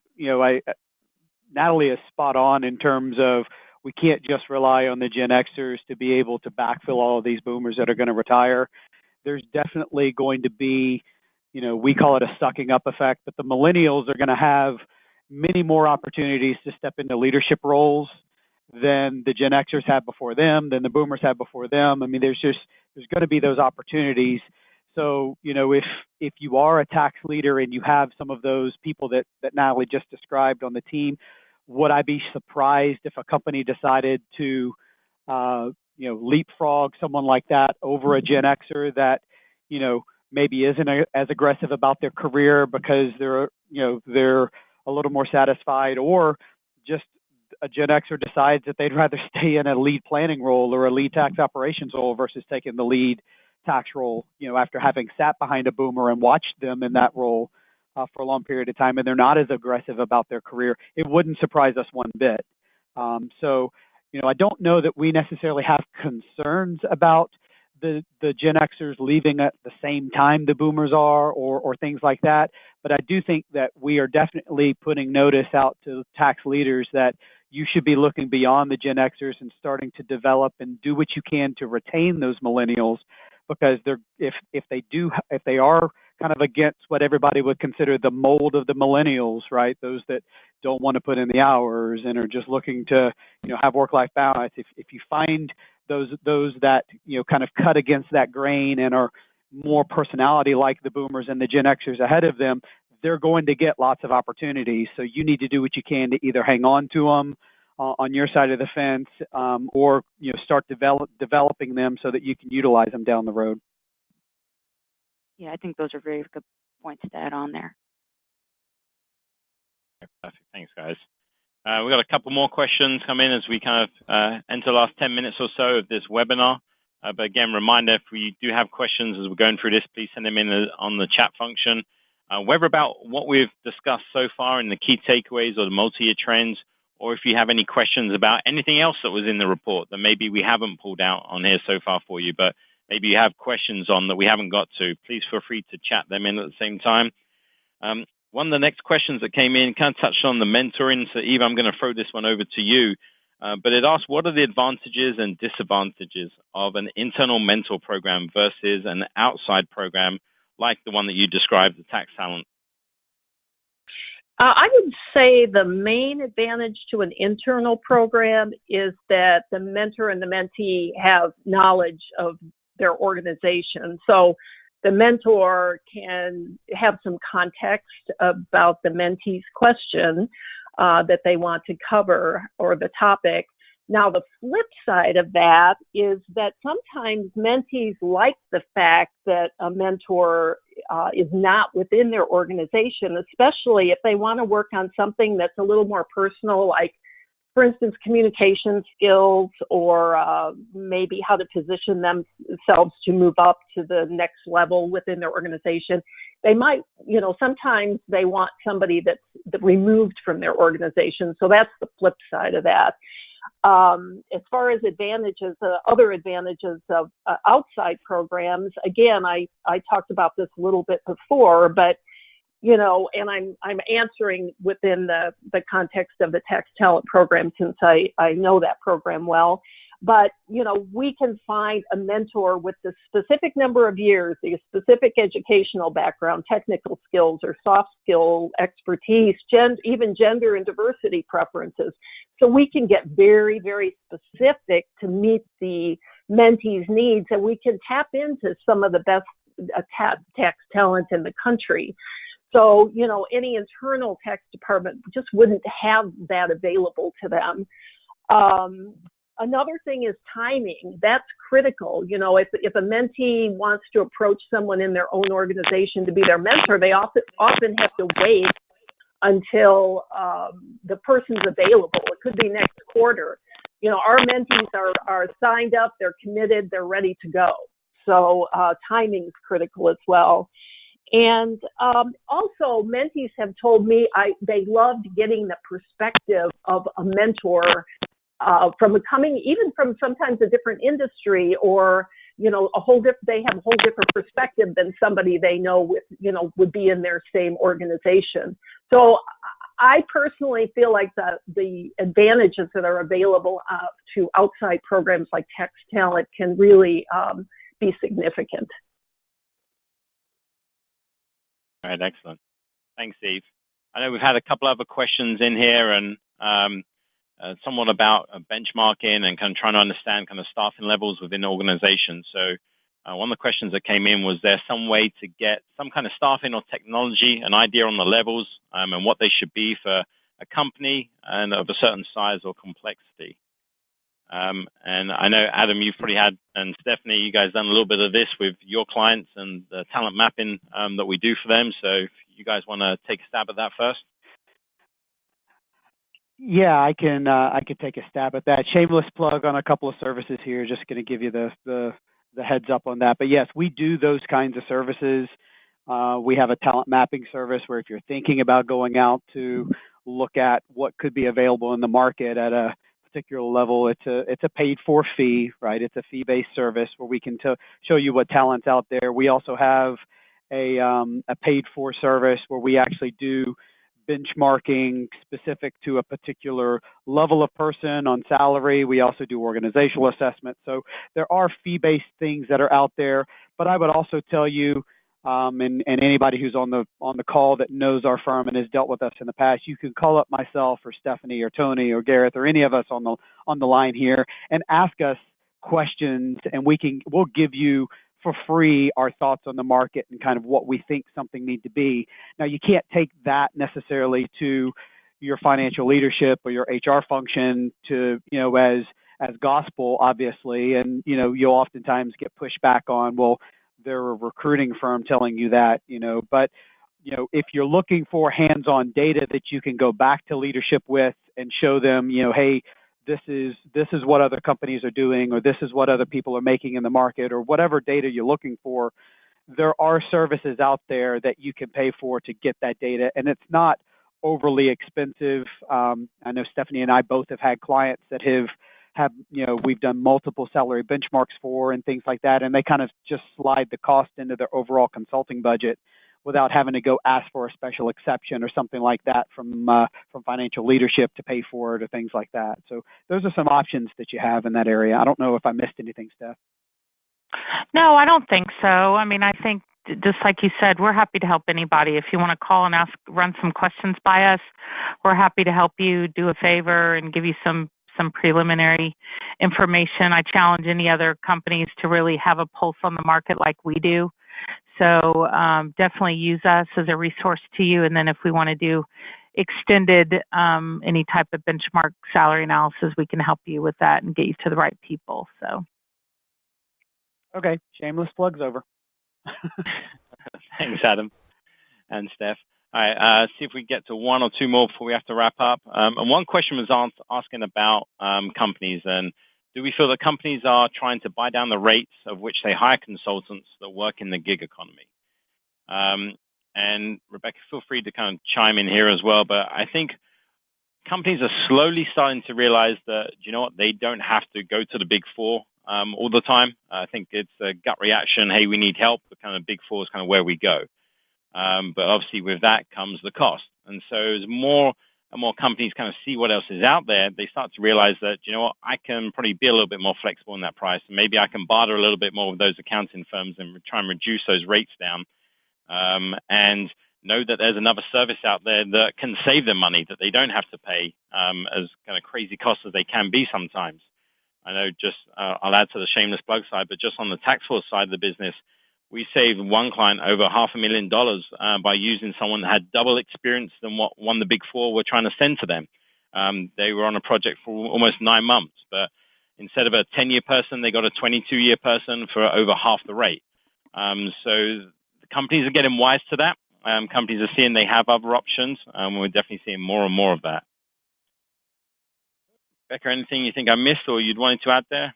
Natalie is spot on in terms of we can't just rely on the Gen Xers to be able to backfill all of these boomers that are going to retire. There's definitely going to be, we call it a sucking up effect, but the millennials are going to have many more opportunities to step into leadership roles than the Gen Xers had before them, than the boomers had before them. I mean, there's going to be those opportunities. So, if you are a tax leader and you have some of those people that Natalie just described on the team, would I be surprised if a company decided to, leapfrog someone like that over a Gen Xer that, maybe isn't as aggressive about their career because they're a little more satisfied, or just a Gen Xer decides that they'd rather stay in a lead planning role or a lead tax operations role versus taking the lead tax role, after having sat behind a boomer and watched them in that role for a long period of time, and they're not as aggressive about their career. It wouldn't surprise us one bit. So, I don't know that we necessarily have concerns about the Gen Xers leaving at the same time the boomers are, or things like that. But I do think that we are definitely putting notice out to tax leaders that, you should be looking beyond the Gen Xers and starting to develop and do what you can to retain those millennials, because if they are kind of against what everybody would consider the mold of the millennials, right? Those that don't want to put in the hours and are just looking to, have work-life balance. If you find those that, kind of cut against that grain and are more personality like the boomers and the Gen Xers ahead of them, they're going to get lots of opportunities. So you need to do what you can to either hang on to them on your side of the fence, or start developing them so that you can utilize them down the road. Yeah, I think those are very good points to add on there. Perfect. Thanks, guys. We've got a couple more questions come in as we kind of enter the last 10 minutes or so of this webinar. But again, reminder, if we do have questions as we're going through this, please send them in on the chat function. Whether about what we've discussed so far in the key takeaways or the multi-year trends, or if you have any questions about anything else that was in the report that maybe we haven't pulled out on here so far for you, but maybe you have questions on that we haven't got to, please feel free to chat them in at the same time. One of the next questions that came in kind of touched on the mentoring. So Eva, I'm going to throw this one over to you. But it asked, what are the advantages and disadvantages of an internal mentor program versus an outside program like the one that you described, the TaxTalent? I would say the main advantage to an internal program is that the mentor and the mentee have knowledge of their organization. So the mentor can have some context about the mentee's question that they want to cover or the topic. Now, the flip side of that is that sometimes mentees like the fact that a mentor is not within their organization, especially if they want to work on something that's a little more personal, like, for instance, communication skills, or maybe how to position themselves to move up to the next level within their organization. They might, sometimes they want somebody that's removed from their organization. So that's the flip side of that. As far as advantages, other advantages of outside programs, again, I talked about this a little bit before, but and I'm answering within the context of the TaxTalent program, since I know that program well. But, we can find a mentor with the specific number of years, the specific educational background, technical skills or soft skill expertise, even gender and diversity preferences. So we can get very, very specific to meet the mentee's needs, and we can tap into some of the best tax talent in the country. So, any internal tax department just wouldn't have that available to them. Another thing is timing. That's critical. If a mentee wants to approach someone in their own organization to be their mentor, they often have to wait until the person's available. It could be next quarter. Our mentees are signed up, they're committed, they're ready to go. So timing is critical as well. And also, mentees have told me they loved getting the perspective of a mentor even from sometimes a different industry, or they have a whole different perspective than somebody they know would be in their same organization. So I personally feel like the advantages that are available to outside programs like TaxTalent can really be significant. All right, excellent. Thanks, Steve. I know we've had a couple other questions in here, and somewhat about benchmarking and kind of trying to understand kind of staffing levels within organizations. So one of the questions that came in was, there some way to get some kind of staffing or technology, an idea on the levels and what they should be for a company and of a certain size or complexity? And I know, Adam, you've probably had, and Stephanie, you guys done a little bit of this with your clients and the talent mapping that we do for them. So if you guys want to take a stab at that first. Yeah, I can take a stab at that. Shameless plug on a couple of services here. Just going to give you the heads up on that. But yes, we do those kinds of services. We have a talent mapping service where if you're thinking about going out to look at what could be available in the market at a particular level, it's a paid for fee, right? It's a fee-based service where we can show you what talent's out there. We also have a paid for service where we actually do benchmarking specific to a particular level of person on salary. We also do organizational assessment. So there are fee-based things that are out there. But I would also tell you, and anybody who's on the call that knows our firm and has dealt with us in the past, you can call up myself or Stephanie or Tony or Gareth or any of us on the line here and ask us questions, and we'll give you for free our thoughts on the market and kind of what we think something needs to be. Now, you can't take that necessarily to your financial leadership or your HR function to, as gospel, obviously. And, you'll oftentimes get pushed back on, well, they're a recruiting firm telling you that, but, if you're looking for hands-on data that you can go back to leadership with and show them, hey, this is what other companies are doing, or this is what other people are making in the market, or whatever data you're looking for, there are services out there that you can pay for to get that data, and it's not overly expensive. I know Stephanie and I both have had clients that have we've done multiple salary benchmarks for and things like that, and they kind of just slide the cost into their overall consulting budget without having to go ask for a special exception or something like that from financial leadership to pay for it or things like that. So those are some options that you have in that area. I don't know if I missed anything, Steph. No, I don't think so. I mean, I think just like you said, we're happy to help anybody. If you want to call and run some questions by us, we're happy to help you do a favor and give you some preliminary information. I challenge any other companies to really have a pulse on the market like we do. So definitely use us as a resource to you. And then if we want to do extended any type of benchmark salary analysis, we can help you with that and get you to the right people. So. Okay, shameless plugs over. Thanks, Adam and Steph. All right, see if we get to one or two more before we have to wrap up. And one question was asking about companies, and do we feel that companies are trying to buy down the rates of which they hire consultants that work in the gig economy? And Rebecca, feel free to kind of chime in here as well, but I think companies are slowly starting to realize that, they don't have to go to the big four all the time. I think it's a gut reaction, hey, we need help. The kind of big four is kind of where we go. But obviously with that comes the cost. And so as more and more companies kind of see what else is out there, they start to realize that, I can probably be a little bit more flexible in that price. And maybe I can barter a little bit more with those accounting firms and try and reduce those rates down. And know that there's another service out there that can save them money, that they don't have to pay as kind of crazy costs as they can be sometimes. I know I'll add to the shameless plug side, but just on the tax force side of the business, we saved one client over $500,000 by using someone that had double experience than what one of the big four were trying to send to them. They were on a project for almost 9 months, but instead of a 10-year person, they got a 22-year person for over half the rate. So the companies are getting wise to that. Companies are seeing they have other options. We're definitely seeing more and more of that. Becca, anything you think I missed or you'd wanted to add there?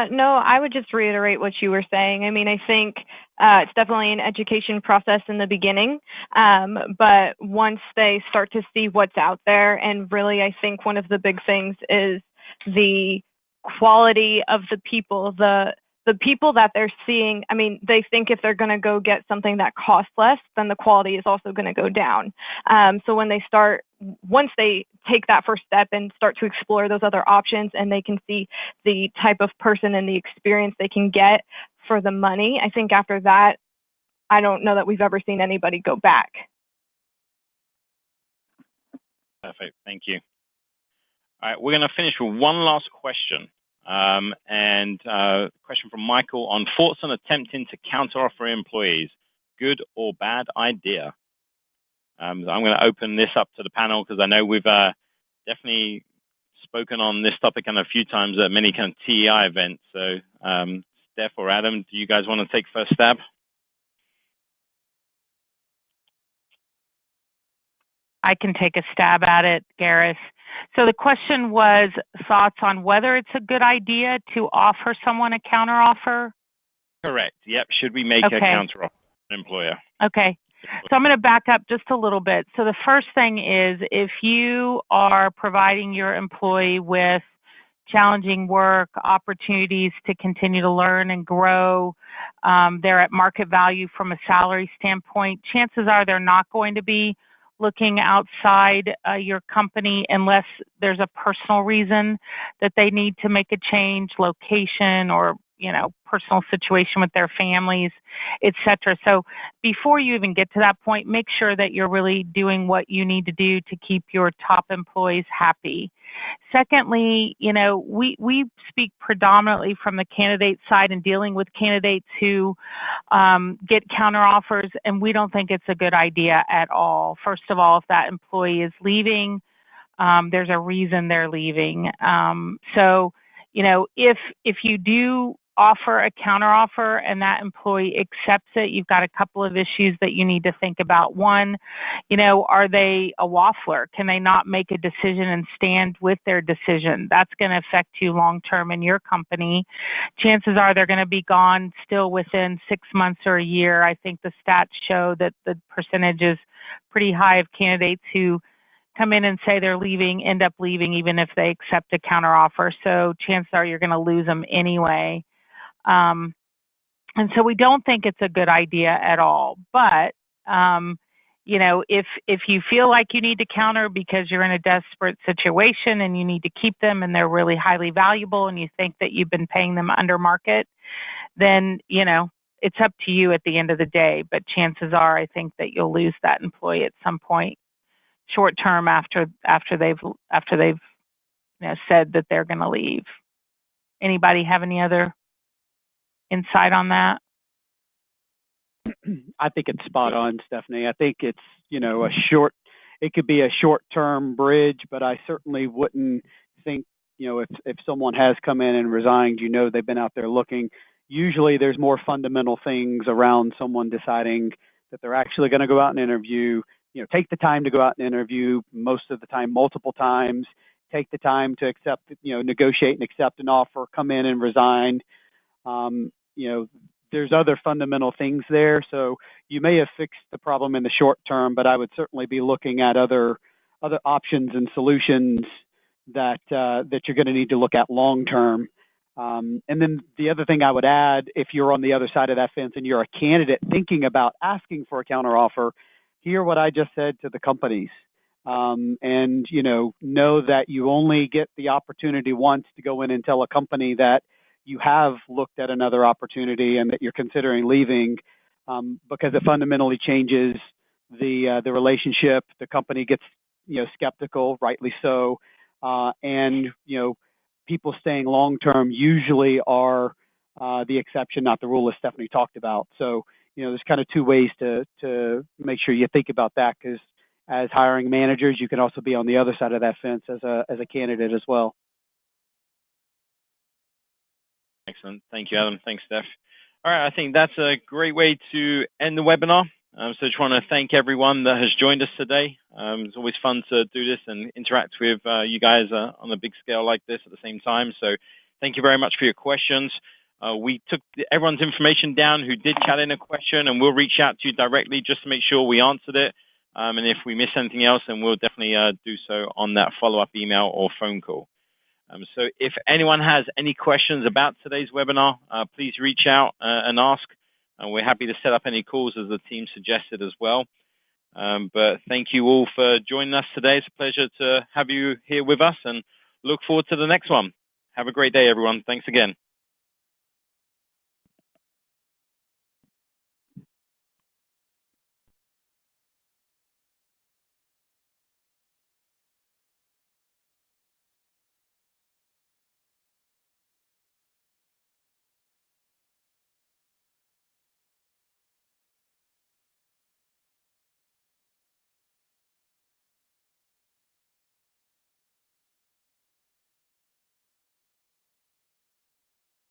No, I would just reiterate what you were saying. I mean, I think it's definitely an education process in the beginning, but once they start to see what's out there, and really I think one of the big things is the quality of the people, the people that they're seeing. I mean, they think if they're going to go get something that costs less, then the quality is also going to go down. So once they take that first step and start to explore those other options, and they can see the type of person and the experience they can get for the money, I think after that, I don't know that we've ever seen anybody go back. Perfect. Thank you. All right, we're going to finish with one last question. Question from Michael on thoughts on attempting to counteroffer employees. Good or bad idea? I'm going to open this up to the panel because I know we've definitely spoken on this topic a few times at many kind of TEI events. So, Steph or Adam, do you guys want to take first stab? I can take a stab at it, Gareth. So the question was thoughts on whether it's a good idea to offer someone a counteroffer? Correct. Yep. Should we make a counteroffer to an employer? Okay. So I'm going to back up just a little bit. So the first thing is, if you are providing your employee with challenging work, opportunities to continue to learn and grow, they're at market value from a salary standpoint, chances are they're not going to be looking outside your company unless there's a personal reason that they need to make a change, location, or personal situation with their families, etc. So before you even get to that point, make sure that you're really doing what you need to do to keep your top employees happy. Secondly, we speak predominantly from the candidate side and dealing with candidates who get counteroffers, and we don't think it's a good idea at all. First of all, if that employee is leaving, there's a reason they're leaving. So, if you do offer a counteroffer and that employee accepts it, you've got a couple of issues that you need to think about. One, are they a waffler? Can they not make a decision and stand with their decision? That's going to affect you long term in your company. Chances are they're going to be gone still within 6 months or a year. I think the stats show that the percentage is pretty high of candidates who come in and say they're leaving, end up leaving even if they accept a counteroffer. So chances are you're going to lose them anyway. And so we don't think it's a good idea at all. But, if you feel like you need to counter because you're in a desperate situation and you need to keep them and they're really highly valuable and you think that you've been paying them under market, then, it's up to you at the end of the day. But chances are I think that you'll lose that employee at some point short term after they've said that they're going to leave. Anybody have any other insight on that? I think it's spot on, Stephanie. I think it's, it could be a short-term bridge, but I certainly wouldn't think, if someone has come in and resigned, they've been out there looking. Usually there's more fundamental things around someone deciding that they're actually going to go out and interview, take the time to go out and interview, most of the time, multiple times, take the time to accept, negotiate and accept an offer, come in and resign. There's other fundamental things there. So you may have fixed the problem in the short term, but I would certainly be looking at other options and solutions that you're going to need to look at long term. And then the other thing I would add, if you're on the other side of that fence and you're a candidate thinking about asking for a counteroffer, hear what I just said to the companies. And know that you only get the opportunity once to go in and tell a company that you have looked at another opportunity and that you're considering leaving, because it fundamentally changes the relationship. The company gets skeptical, rightly so, and people staying long term usually are the exception, not the rule, as Stephanie talked about. So there's kind of two ways to make sure you think about that, because as hiring managers, you can also be on the other side of that fence as a candidate as well. Excellent. Thank you, Adam. Thanks, Steph. All right, I think that's a great way to end the webinar. So I just want to thank everyone that has joined us today. It's always fun to do this and interact with you guys on a big scale like this at the same time. So thank you very much for your questions. We took everyone's information down who did chat in a question, and we'll reach out to you directly just to make sure we answered it. And if we miss anything else, then we'll definitely do so on that follow-up email or phone call. So if anyone has any questions about today's webinar, please reach out and ask. And we're happy to set up any calls as the team suggested as well. But thank you all for joining us today. It's a pleasure to have you here with us and look forward to the next one. Have a great day, everyone. Thanks again.